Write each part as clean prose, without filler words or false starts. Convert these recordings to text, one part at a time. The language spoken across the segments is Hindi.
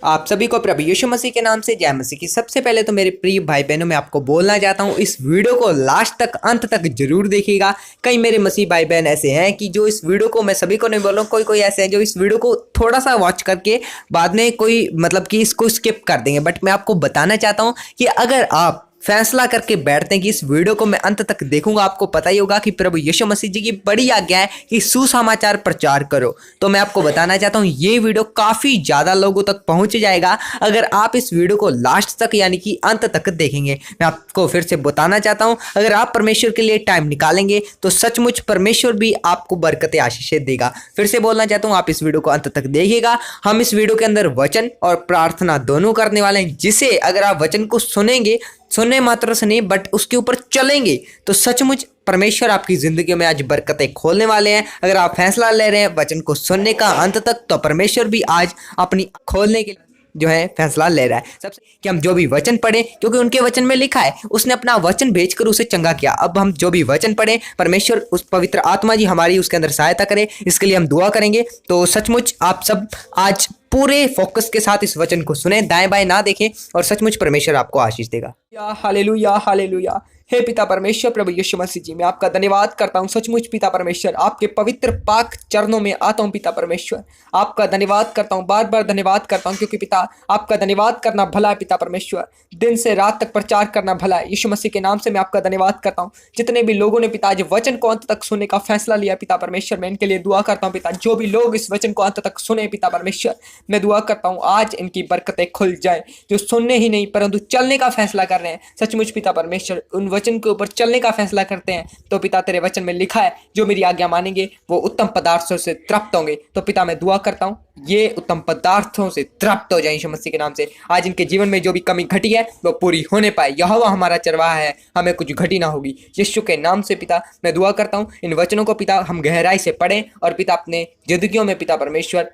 आप सभी को प्रभु यीशु मसीह के नाम से जय मसीह की। सबसे पहले तो मेरे प्रिय भाई बहनों, मैं आपको बोलना चाहता हूँ इस वीडियो को लास्ट तक अंत तक जरूर देखिएगा। कई मेरे मसीह भाई बहन ऐसे हैं कि जो इस वीडियो को, मैं सभी को नहीं बोल रहा हूँ, कोई कोई ऐसे हैं जो इस वीडियो को थोड़ा सा वॉच करके बाद में कोई मतलब कि इसको स्किप कर देंगे। बट मैं आपको बताना चाहता हूँ कि अगर आप फैसला करके बैठते हैं कि इस वीडियो को मैं अंत तक देखूंगा, आपको पता ही होगा कि प्रभु यीशु मसीह जी की बड़ी आज्ञा है कि सुसमाचार प्रचार करो। तो मैं आपको बताना चाहता हूं ये वीडियो काफी ज्यादा लोगों तक पहुंच जाएगा अगर आप इस वीडियो को लास्ट तक यानी कि अंत तक देखेंगे। मैं आपको फिर से बताना चाहता हूं, अगर आप परमेश्वर के लिए टाइम निकालेंगे तो सचमुच परमेश्वर भी आपको बरकतें आशीषें देगा। फिर से बोलना चाहता हूं, आप इस वीडियो को अंत तक देखिएगा। हम इस वीडियो के अंदर वचन और प्रार्थना दोनों करने वाले हैं, जिसे अगर आप वचन को सुनेंगे, सुनने मात्र से नहीं बट उसके ऊपर चलेंगे तो सचमुच परमेश्वर आपकी जिंदगी में आज बरकतें खोलने वाले हैं। अगर आप फैसला ले रहे हैं वचन को सुनने का अंत तक, तो परमेश्वर भी आज अपनी खोलने के जो है फैसला ले रहा है। सबसे कि हम जो भी वचन पढ़े, क्योंकि उनके वचन में लिखा है उसने अपना वचन भेजकर उसे चंगा किया। अब हम जो भी वचन पढ़े, परमेश्वर उस पवित्र आत्मा जी हमारी उसके अंदर सहायता करे, इसके लिए हम दुआ करेंगे। तो सचमुच आप सब आज पूरे फोकस के साथ इस वचन को सुने, दाएं बाएं ना देखें, और सचमुच परमेश्वर आपको आशीष देगा। Hallelujah hallelujah. हे पिता परमेश्वर प्रभु यीशु मसीह जी, मैं आपका धन्यवाद करता हूँ। सचमुच पिता परमेश्वर, आपके पवित्र पाक चरणों में आता हूँ पिता परमेश्वर। आपका धन्यवाद करता हूँ, बार बार धन्यवाद करता हूँ, क्योंकि पिता आपका धन्यवाद करना भला है पिता परमेश्वर। दिन से रात तक प्रचार करना भला है। यीशु मसीह के नाम से मैं आपका धन्यवाद करता हूँ। जितने भी लोगों ने पिता आज वचन को अंत तक सुनने का फैसला लिया पिता परमेश्वर, मैं इनके लिए दुआ करता हूँ पिता। जो भी लोग इस वचन को अंत तक सुने पिता परमेश्वर, मैं दुआ करता हूँ आज इनकी बरकतें खुल जाए। जो सुनने ही नहीं परंतु चलने का फैसला कर रहे हैं, सचमुच पिता परमेश्वर उन वचन के ऊपर चलने का फैसला करते हैं, तो पिता तेरे वचन में लिखा है जो मेरी आज्ञा मानेंगे वो उत्तम पदार्थों से तृप्त होंगे। तो पिता मैं दुआ करता हूँ ये उत्तम पदार्थों से तृप्त हो जाए यीशु मसीह के नाम से। आज इनके जीवन में जो भी कमी घटी है वो पूरी होने पाए। यहोवा हमारा चरवाहा है, हमें कुछ घटी ना होगी। यीशु के नाम से पिता मैं दुआ करता हूँ इन वचनों को पिता हम गहराई से पढ़ें और पिता अपने जिंदगियों में पिता परमेश्वर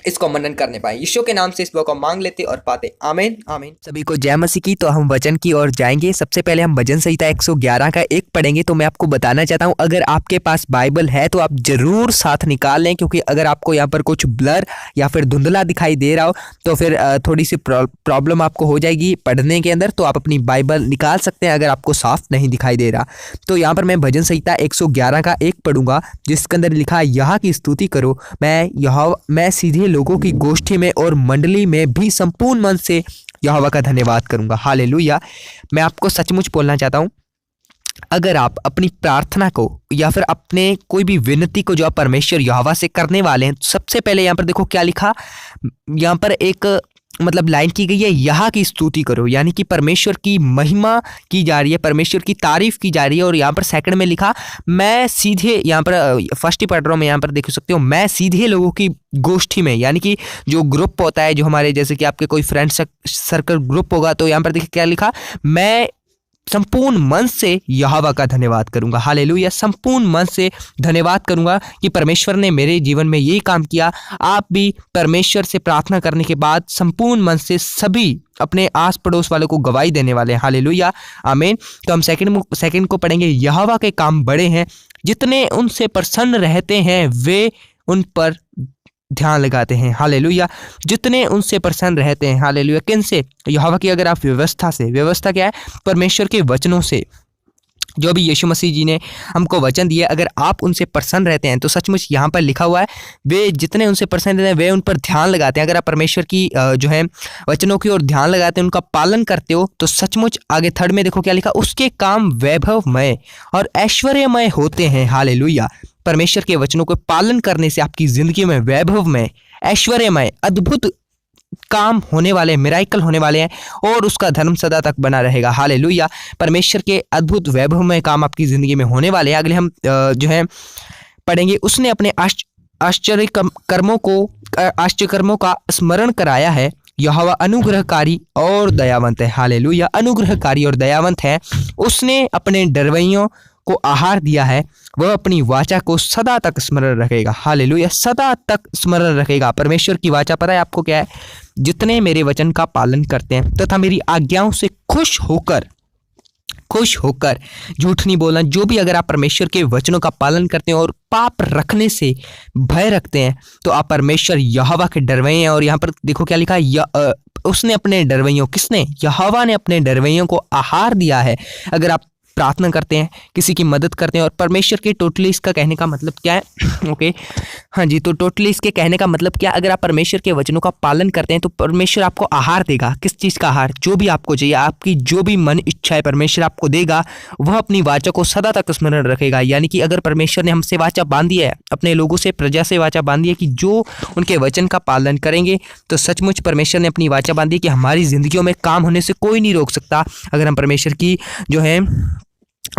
इसको मनन करने पाए। यीशु के नाम से इस दुआ को मांग लेते और पाते, आमीन आमीन। सभी को जय मसीह की। तो हम वचन की ओर जाएंगे। सबसे पहले हम भजन संहिता 111 का 1 पढ़ेंगे। तो मैं आपको बताना चाहता हूं, अगर आपके पास बाइबल है तो आप जरूर साथ निकाल लें, क्योंकि अगर आपको यहाँ पर कुछ ब्लर या फिर धुंधला दिखाई दे रहा हो तो फिर थोड़ी सी प्रॉब्लम आपको हो जाएगी पढ़ने के अंदर। तो आप अपनी बाइबल निकाल सकते हैं अगर आपको साफ नहीं दिखाई दे रहा। तो यहाँ पर मैं भजन संहिता 111 का 1 पढ़ूंगा, जिसके अंदर लिखा है, यह की स्तुति करो, मैं सीधे लोगों की गोष्ठी में और मंडली में भी संपूर्ण मन से यहोवा का धन्यवाद करूंगा। हालेलुया। मैं आपको सचमुच बोलना चाहता हूं, अगर आप अपनी प्रार्थना को या फिर अपने कोई भी विनती को जो आप परमेश्वर यहोवा से करने वाले हैं, सबसे पहले यहाँ पर देखो क्या लिखा। यहाँ पर एक मतलब लाइन की गई है, यहाँ की स्तुति करो, यानी कि परमेश्वर की महिमा की जा रही है, परमेश्वर की तारीफ की जा रही है। और यहाँ पर सेकंड में लिखा, मैं सीधे, यहाँ पर फर्स्ट ही पढ़ रहा हूँ मैं, यहाँ पर देख सकते हो, मैं सीधे लोगों की गोष्ठी में, यानी कि जो ग्रुप होता है, जो हमारे जैसे कि आपके कोई फ्रेंड सर्कल ग्रुप होगा, तो यहाँ पर देखिए क्या लिखा, मैं संपूर्ण मन से यहोवा का धन्यवाद करूंगा। हालेलुया। संपूर्ण मन से धन्यवाद करूंगा कि परमेश्वर ने मेरे जीवन में ये काम किया। आप भी परमेश्वर से प्रार्थना करने के बाद संपूर्ण मन से सभी अपने आस पड़ोस वालों को गवाही देने वाले हैं। हालेलुया आमीन। तो हम सेकंड को पढ़ेंगे, यहोवा के काम बड़े हैं, जितने उनसे प्रसन्न रहते हैं वे उन पर ध्यान लगाते हैं। हालेलुया। जितने उनसे प्रसन्न रहते हैं। हालेलुया। किन से? यहोवा की अगर आप व्यवस्था से, व्यवस्था क्या है? परमेश्वर के वचनों से, जो भी यीशु मसीह जी ने हमको वचन दिए, अगर आप उनसे प्रसन्न रहते हैं तो सचमुच यहाँ पर लिखा हुआ है, वे जितने उनसे प्रसन्न रहते हैं वे उन पर ध्यान लगाते हैं। अगर आप परमेश्वर की जो है वचनों की ओर ध्यान लगाते हैं, उनका पालन करते हो, तो सचमुच आगे थर्ड में देखो क्या लिखा, उसके काम वैभवमय और ऐश्वर्यमय होते हैं। हालेलुया। परमेश्वर के वचनों को पालन करने से आपकी जिंदगी में वैभवमय, ऐश्वर्यमय, अद्भुत काम होने वाले, मिराइकल होने वाले हैं, और उसका धर्म सदा तक बना रहेगा। हालेलुया। परमेश्वर के अद्भुत वैभवमय काम आपकी जिंदगी में होने वाले हैं। अगले हम जो है पढ़ेंगे, उसने अपने आश्चर्य कर्मों का स्मरण कराया है। यहोवा अनुग्रहकारी और दयावंत है। हालेलुया। अनुग्रहकारी और दयावंत है। उसने अपने डरवैयों को आहार दिया है, वह अपनी वाचा को सदा तक स्मरण रखेगा। हालेलुया। सदा तक स्मरण रखेगा। परमेश्वर की वाचा पता है आपको क्या है? जितने मेरे वचन का पालन करते हैं तथा मेरी आज्ञाओं से खुश होकर खुश होकर, झूठ नहीं बोलना। जो भी अगर आप परमेश्वर के वचनों का पालन करते हैं और पाप रखने से भय रखते हैं तो आप परमेश्वर यहोवा के डरवैये हैं। और यहाँ पर देखो क्या लिखा है, उसने अपने डरवैयों, किसने? यहोवा ने अपने डरवैयों को आहार दिया है। अगर आप प्रार्थना करते हैं, किसी की मदद करते हैं और परमेश्वर के टोटली इसका कहने का मतलब क्या है ओके हाँ जी, तो टोटली इसके कहने का मतलब क्या, अगर आप परमेश्वर के वचनों का पालन करते हैं तो परमेश्वर आपको आहार देगा। किस चीज़ का आहार? जो भी आपको चाहिए, आपकी जो भी मन इच्छा है परमेश्वर आपको देगा। वह अपनी वाचा को सदा तक स्मरण रखेगा। यानी कि अगर परमेश्वर ने हमसे वाचा बांधी है, अपने लोगों से, प्रजा से वाचा बांधी है कि जो उनके वचन का पालन करेंगे, तो सचमुच परमेश्वर ने अपनी वाचा बांधी कि हमारी जिंदगियों में काम होने से कोई नहीं रोक सकता अगर हम परमेश्वर की जो है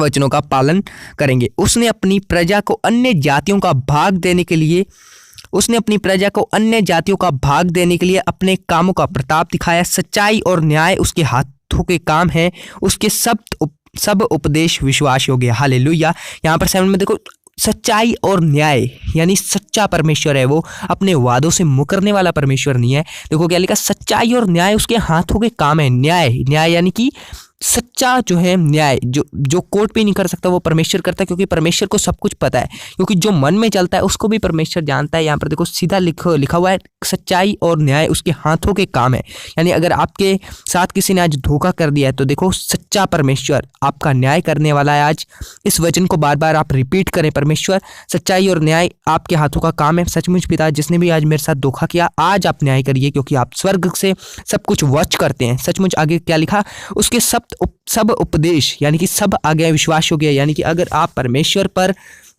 वचनों का पालन करेंगे। उसने अपनी प्रजा को अन्य जातियों का भाग देने के लिए अपने कामों का प्रताप दिखाया। सच्चाई और न्याय उसके हाथों के काम हैं। उसके सब उपदेश विश्वास योग्य। हालेलुया। यहाँ पर 7 में देखो, सच्चाई और न्याय, यानी सच्चा परमेश्वर है वो, अपने वादों से मुकरने वाला परमेश्वर नहीं है। देखो क्या लिखा, सच्चाई और न्याय उसके हाथों के काम है। न्याय यानी कि सच्चा जो है न्याय, जो कोर्ट पे नहीं कर सकता वो परमेश्वर करता है, क्योंकि परमेश्वर को सब कुछ पता है, क्योंकि जो मन में चलता है उसको भी परमेश्वर जानता है। यहाँ पर देखो सीधा लिखा हुआ है, सच्चाई और न्याय उसके हाथों के काम है। यानी अगर आपके साथ किसी ने आज धोखा कर दिया है तो देखो सच्चा परमेश्वर आपका न्याय करने वाला है। आज इस वचन को बार बार आप रिपीट करें, परमेश्वर सच्चाई और न्याय आपके हाथों का काम है। सचमुच पिता, जिसने भी आज मेरे साथ धोखा किया, आज आप न्याय करिए, क्योंकि आप स्वर्ग से सब कुछ वॉच करते हैं। सचमुच आगे क्या लिखा, उसके सब उपदेश, यानी कि सब आगे विश्वास हो गया। यानी कि अगर आप परमेश्वर पर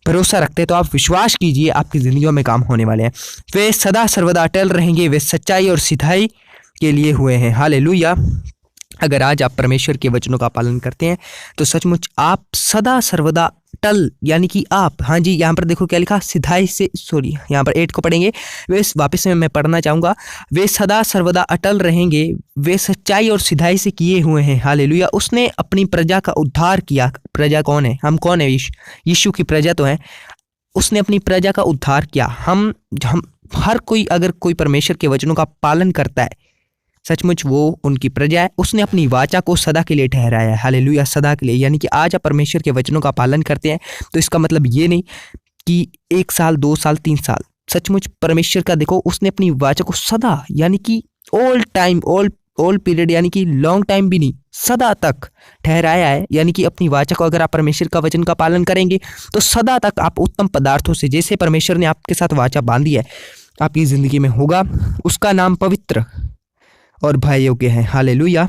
भरोसा रखते हैं तो आप विश्वास कीजिए, आपकी जिंदगियों में काम होने वाले हैं। वे सदा सर्वदा अटल रहेंगे, वे सच्चाई और सिधाई के लिए हुए हैं। हालेलुया। अगर आज आप परमेश्वर के वचनों का पालन करते हैं तो सचमुच आप सदा सर्वदा अटल, यानी कि आप, हाँ जी, यहाँ पर देखो क्या लिखा, सिधाई से, सॉरी यहाँ पर 8 को पढ़ेंगे, वे वापस में मैं पढ़ना चाहूँगा। वे सदा सर्वदा अटल रहेंगे, वे सच्चाई और सिधाई से किए हुए हैं। हालेलुया। उसने अपनी प्रजा का उद्धार किया। प्रजा कौन है? हम कौन है? यीशु की प्रजा तो है। उसने अपनी प्रजा का उद्धार किया। हम हर कोई, अगर कोई परमेश्वर के वचनों का पालन करता है, सचमुच वो उनकी प्रजा है। उसने अपनी वाचा को सदा के लिए ठहराया है। हालेलुया, सदा के लिए। यानी कि आज आप परमेश्वर के वचनों का पालन करते हैं तो इसका मतलब ये नहीं कि 1 साल, 2 साल, 3 साल। सचमुच परमेश्वर का देखो, उसने अपनी वाचा को सदा, यानी कि ऑल टाइम, ऑल पीरियड, यानी कि लॉन्ग टाइम भी नहीं, सदा तक ठहराया है। यानी कि अपनी वाचा को अगर आप परमेश्वर का वचन का पालन करेंगे तो सदा तक आप उत्तम पदार्थों से, जैसे परमेश्वर ने आपके साथ वाचा बांधी है, आपकी जिंदगी में होगा। उसका नाम पवित्र और भय योग्य है। हालेलुया।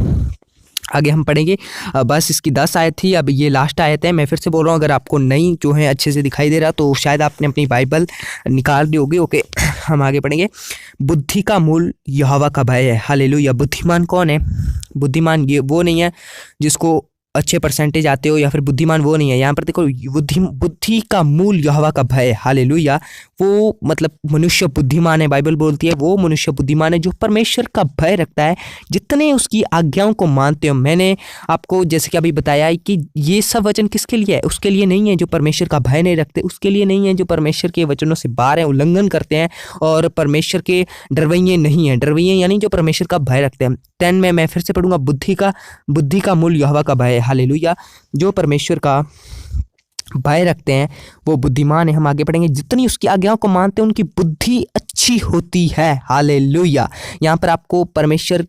आगे हम पढ़ेंगे। बस इसकी 10 आयत थी, अब ये लास्ट आयत है। मैं फिर से बोल रहा हूँ, अगर आपको नहीं जो है अच्छे से दिखाई दे रहा तो शायद आपने अपनी बाइबल निकाल दी होगी। ओके, हम आगे पढ़ेंगे। बुद्धि का मूल यहोवा का भय है। हालेलुया। बुद्धिमान कौन है? बुद्धिमान ये वो नहीं है जिसको अच्छे परसेंटेज आते हो, या फिर बुद्धिमान वो नहीं है। यहाँ पर देखो, बुद्धि का मूल यहोवा का भय है। हालेलुया। वो मतलब मनुष्य बुद्धिमान है, बाइबल बोलती है वो मनुष्य बुद्धिमान है जो परमेश्वर का भय रखता है, जितने उसकी आज्ञाओं को मानते हो। मैंने आपको जैसे कि अभी बताया है कि ये सब वचन किसके लिए है? उसके लिए नहीं है जो परमेश्वर का भय नहीं रखते, उसके लिए नहीं है जो परमेश्वर के वचनों से बाहर है, उल्लंघन करते हैं और परमेश्वर के डरवैये नहीं है। डरवैये यानी जो परमेश्वर का भय रखते हैं। 10 में मैं फिर से पढ़ूंगा, बुद्धि का मूल यहोवा का भय है। हालेलुया। जो परमेश्वर का भय रखते हैं वो बुद्धिमान है। हम आगे पढ़ेंगे। जितनी उसकी आज्ञाओं को मानते हैं उनकी बुद्धि अच्छी होती है। हालेलुया। यहाँ पर आपको परमेश्वर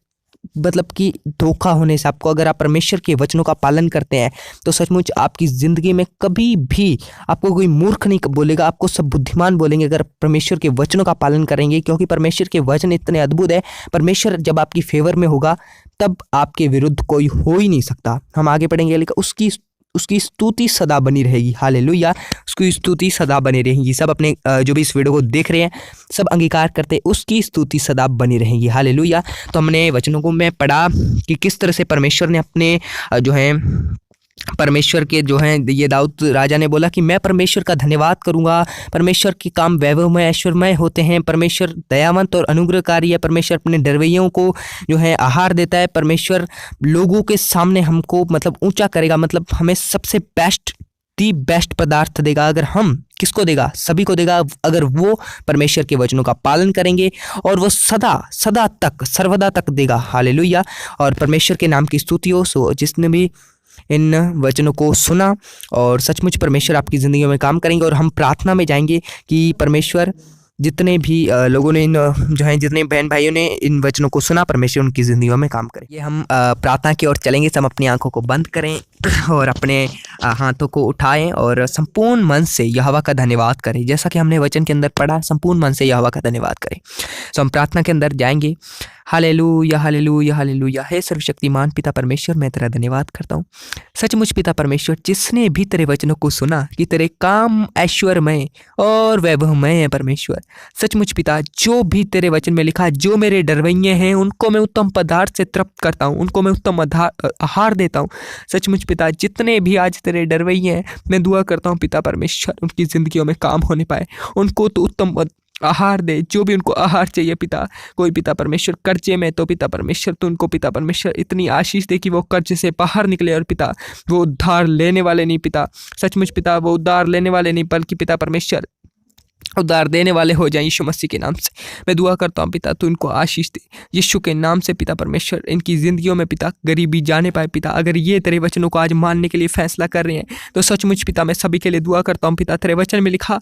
मतलब कि धोखा होने से, आपको अगर आप परमेश्वर के वचनों का पालन करते हैं तो सचमुच आपकी ज़िंदगी में कभी भी आपको कोई मूर्ख नहीं बोलेगा, आपको सब बुद्धिमान बोलेंगे अगर परमेश्वर के वचनों का पालन करेंगे, क्योंकि परमेश्वर के वचन इतने अद्भुत है। परमेश्वर जब आपकी फेवर में होगा तब आपके विरुद्ध कोई हो ही नहीं सकता। हम आगे पढ़ेंगे, लेकिन उसकी स्तुति सदा बनी रहेगी। हालेलुया। उसकी स्तुति सदा बनी रहेगी। सब अपने जो भी इस वीडियो को देख रहे हैं सब अंगीकार करते हैं, उसकी स्तुति सदा बनी रहेगी। हालेलुया। तो हमने वचनों को मैं पढ़ा कि किस तरह से परमेश्वर ने अपने जो है परमेश्वर के जो हैं, ये दाऊद राजा ने बोला कि मैं परमेश्वर का धन्यवाद करूंगा। परमेश्वर के काम वैभवमय ऐश्वर्यमय होते हैं। परमेश्वर दयावंत और अनुग्रहकारी है। परमेश्वर अपने डरवैयों को जो है आहार देता है। परमेश्वर लोगों के सामने हमको मतलब ऊंचा करेगा, मतलब हमें सबसे बेस्ट पदार्थ देगा। अगर हम किसको देगा? सभी को देगा, अगर वो परमेश्वर के वचनों का पालन करेंगे, और वो सदा तक सर्वदा तक देगा। हालेलुया। और परमेश्वर के नाम की स्तुति हो। सो जिसने भी इन वचनों को सुना और सचमुच परमेश्वर आपकी ज़िंदगी में काम करेंगे। और हम प्रार्थना में जाएंगे कि परमेश्वर जितने भी लोगों ने जितने बहन भाइयों ने इन वचनों को सुना, परमेश्वर उनकी ज़िंदगियों में काम करे। ये हम प्रार्थना की ओर चलेंगे। सब अपनी आंखों को बंद करें और अपने हाथों को उठाएं और संपूर्ण मन से यहोवा का धन्यवाद करें। जैसा कि हमने वचन के अंदर पढ़ा, संपूर्ण मन से यहोवा का धन्यवाद करें। तो हम प्रार्थना के अंदर जाएंगे। Hallelujah hallelujah hallelujah. हे सर्वशक्तिमान पिता परमेश्वर, मैं तेरा धन्यवाद करता हूँ। सचमुच पिता परमेश्वर, जिसने भी तेरे वचनों को सुना कि तेरे काम ऐश्वर्यमय और वैभवमय है परमेश्वर, सचमुच पिता जो भी तेरे वचन में लिखा, जो मेरे डरवैये हैं उनको मैं उत्तम पदार्थ से तृप्त करता हूँ, उनको मैं उत्तम आहार देता हूँ। सचमुच पिता जितने भी आज तेरे डरवैये हैं, मैं दुआ करता हूँ पिता परमेश्वर उनकी ज़िंदगियों में काम होने पाए, उनको तो उत्तम आहार दे, जो भी उनको आहार चाहिए पिता। कोई पिता परमेश्वर कर्जे में, तो पिता परमेश्वर तो उनको पिता परमेश्वर इतनी आशीष दे कि वो कर्ज से बाहर निकले और पिता वो उद्धार लेने वाले नहीं पिता, सचमुच पिता वो उद्धार लेने वाले नहीं बल्कि पिता परमेश्वर उद्धार देने वाले हो जाएं। यीशु मसीह के नाम से मैं दुआ करता हूँ पिता, तू इनको आशीष दे यीशु के नाम से पिता परमेश्वर। इनकी ज़िंदगियों में पिता गरीबी जाने पाए पिता। अगर ये तेरे वचनों को आज मानने के लिए फैसला कर रहे हैं तो सचमुच पिता मैं सभी के लिए दुआ करता हूँ पिता। तेरे वचन में लिखा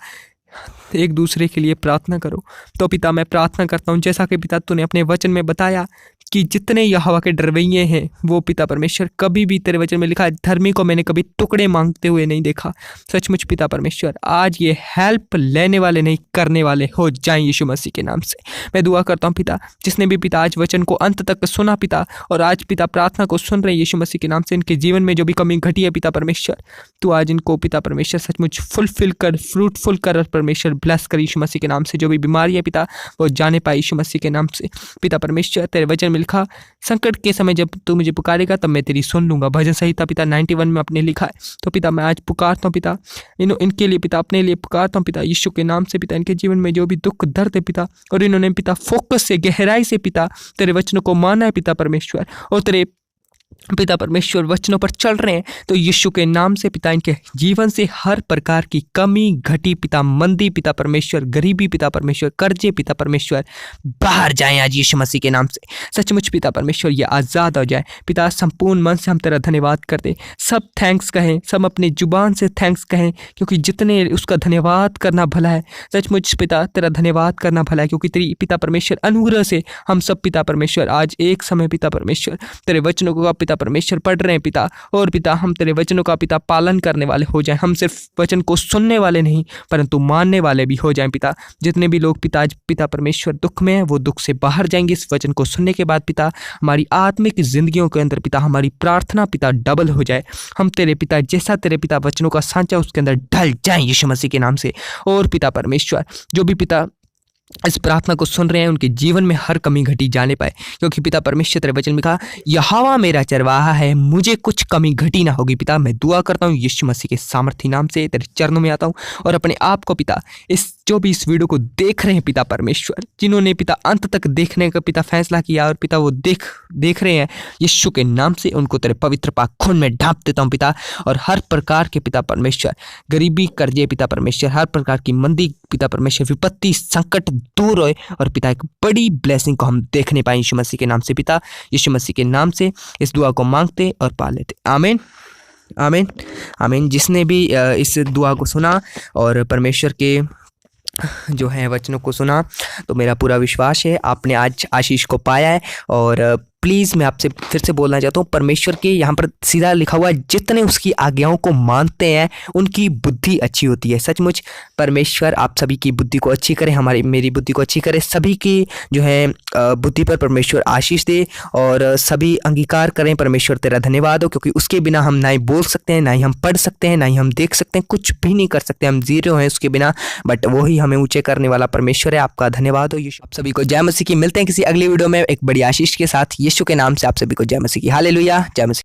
एक दूसरे के लिए प्रार्थना करो, तो पिता मैं प्रार्थना करता हूँ जैसा कि पिता तूने अपने वचन में बताया कि जितने यहोवा के डरवैये हैं वो पिता परमेश्वर, कभी भी तेरे वचन में लिखा धर्मी को मैंने कभी टुकड़े मांगते हुए नहीं देखा। सचमुच पिता परमेश्वर आज ये हेल्प लेने वाले नहीं करने वाले हो जाएं यीशु मसीह के नाम से मैं दुआ करता हूँ पिता। जिसने भी पिता आज वचन को अंत तक सुना पिता और आज पिता प्रार्थना को सुन रहे यीशु मसीह के नाम से, इनके जीवन में जो भी कमी घटी है पिता परमेश्वर, तो आज इनको पिता परमेश्वर सचमुच फुलफिल कर, फ्रूटफुल कर परमेश्वर, ब्लेस कर यीशु मसीह के नाम से। जो भी बीमारी है पिता वो जाने पाए यीशु मसीह के नाम से पिता परमेश्वर। तेरे वचन में लिखा संकट के समय जब तू मुझे पुकारेगा तब मैं तेरी सुन लूंगा, भजन संहिता पिता 91 में अपने लिखा है। तो पिता मैं आज पुकारता हूँ पिता इनके लिए पिता, अपने लिए पुकारता हूँ पिता यीशु के नाम से पिता। इनके जीवन में जो भी दुख दर्द है पिता और इन्होंने पिता फोकस से गहराई से पिता तेरे वचनों को माना है पिता परमेश्वर और तेरे पिता परमेश्वर वचनों पर चल रहे हैं, तो यीशु के नाम से पिता इनके जीवन से हर प्रकार की कमी घटी पिता, मंदी पिता परमेश्वर, गरीबी पिता परमेश्वर, कर्जे पिता परमेश्वर बाहर जाएं आज यीशु मसीह के नाम से। सचमुच पिता परमेश्वर ये आज़ाद हो जाए पिता। संपूर्ण मन से हम तेरा धन्यवाद करते, सब थैंक्स कहें, सब अपने जुबान से थैंक्स कहें, क्योंकि जितने उसका धन्यवाद करना भला है। सचमुच पिता तेरा धन्यवाद करना भला है, क्योंकि तेरी पिता परमेश्वर अनुग्रह से हम सब पिता परमेश्वर आज एक समय पिता परमेश्वर तेरे वचनों को पिता परमेश्वर पढ़ रहे हैं पिता, और पिता हम तेरे वचनों का पिता पालन करने वाले हो जाएं। हम सिर्फ वचन को सुनने वाले नहीं परंतु मानने वाले भी हो जाएं पिता। जितने भी लोग पिता आज पिता परमेश्वर दुख में हैं वो दुख से बाहर जाएंगे इस वचन को सुनने के बाद पिता। हमारी आत्मिक जिंदगियों के अंदर पिता हमारी प्रार्थना पिता डबल हो जाए। हम तेरे पिता जैसा तेरे पिता वचनों का सांचा उसके अंदर ढल जाएं यीशु मसीह के नाम से। और पिता परमेश्वर जो भी पिता इस प्रार्थना को सुन रहे हैं उनके जीवन में हर कमी घटी जाने पाए, क्योंकि पिता परमेश्वर तेरे वचन में कहा यहोवा मेरा चरवाहा है, मुझे कुछ कमी घटी ना होगी। पिता मैं दुआ करता हूँ यीशु मसीह के सामर्थी नाम से तेरे चरणों में आता हूँ और अपने आप को पिता इस जो भी इस वीडियो को देख रहे हैं पिता परमेश्वर, जिन्होंने पिता अंत तक देखने का पिता फैसला किया और पिता वो देख रहे हैं यीशु के नाम से, उनको तेरे पवित्र पाक खून में ढांप देता हूँ पिता। और हर प्रकार के पिता परमेश्वर गरीबी कर्जे पिता परमेश्वर, हर प्रकार की मंदी पिता परमेश्वर, विपत्ति संकट दूर होए और पिता एक बड़ी ब्लेसिंग को हम देखने पाए यीशु मसीह के नाम से पिता। यीशु मसीह के नाम से इस दुआ को मांगते और पा लेते, आमीन आमीन आमीन। जिसने भी इस दुआ को सुना और परमेश्वर के जो है वचनों को सुना, तो मेरा पूरा विश्वास है आपने आज आशीष को पाया है। और प्लीज़ मैं आपसे फिर से बोलना चाहता हूँ, परमेश्वर के यहाँ पर सीधा लिखा हुआ है जितने उसकी आज्ञाओं को मानते हैं उनकी बुद्धि अच्छी होती है। सचमुच परमेश्वर आप सभी की बुद्धि को अच्छी करे, मेरी बुद्धि को अच्छी करे, सभी की जो है बुद्धि पर परमेश्वर आशीष दे और सभी अंगीकार करें परमेश्वर तेरा धन्यवाद हो, क्योंकि उसके बिना हम ना ही बोल सकते हैं, ना ही हम पढ़ सकते हैं, ना ही हम देख सकते हैं, कुछ भी नहीं कर सकते, हम जीरो हैं उसके बिना, बट वही हमें ऊँचे करने वाला परमेश्वर है। आपका धन्यवाद हो यीशु। आप सभी को जय मसीह की। मिलते हैं किसी अगली वीडियो में एक बड़ी आशीष के साथ। यीशु के नाम से आप सभी को जय मसीह की। हालेलुया, जय मसीह।